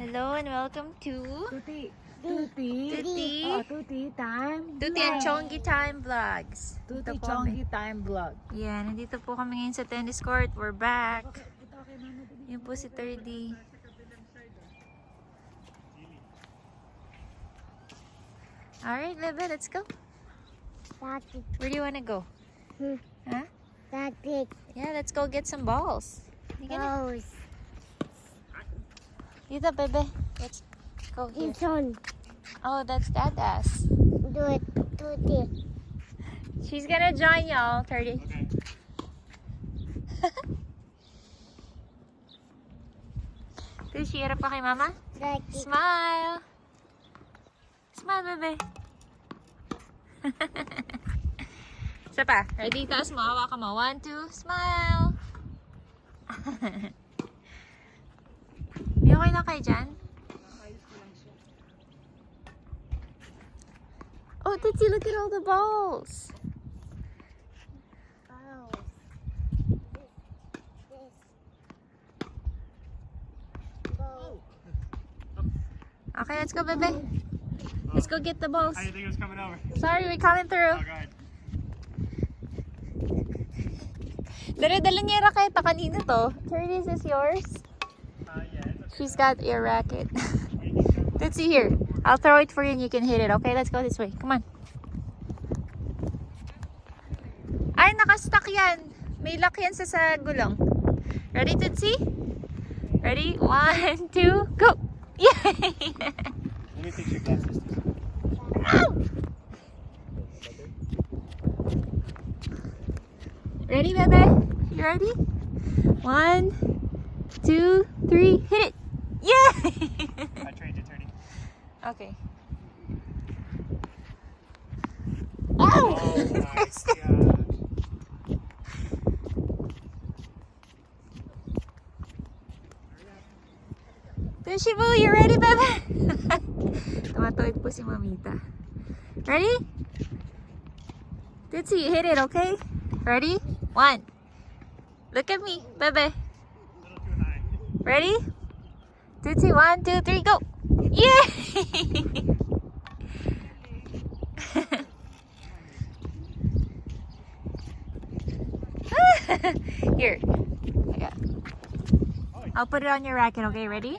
Hello and welcome to Tuti Tuti and Chongi Time Vlogs. Tuti Ito po Chongi Time Vlog. Yeah, nandito po kami ngayon sa tennis court. We're back. Yun po si 3D. Alright, Bebe, let's go. Where do you want to go? Huh? Yeah, let's go get some balls. You gonna... Dito, Bebe. Let's go here. Oh, that's Dada's. She's gonna join y'all, 30. Okay. Tushi, harap pa kay Mama. Smile. Smile, Bebe. Isa pa. Ready? Taas mo. Hawakan mo. 1, 2. Smile. May okay lang kayo dyan? Oh, Titsy, look at all the balls. Okay, let's go, Bebe. Let's go get the balls. I didn't think it was coming over. Sorry, we're coming through. Oh, go ahead. Dala niya yung raketa. Kanina to. Curtis, is yours? Yeah, it's She's got your racket. Let's see here. I'll throw it for you and you can hit it. Okay, let's go this way. Come on. Ay, nakastuck yan. May lock yan sa gulong. Ready, Tootsie? Ready? 1, 2, go! Yay! Let me fix your glasses. Ready, Bebe? You ready? 1, 2, 3, hit it! Yay! I trained you, turning. Okay. Oh! Oh my god. Tushibu, you ready, Bebe? Tumatuwid po si Mamita. Ready? Tootsie, hit it, okay? Ready? 1. Look at me, Bebe. A little too high. Ready? Tootsie, 1, 2, 3, go! Yay! Here. I got it. I'll put it on your racket, okay? Ready?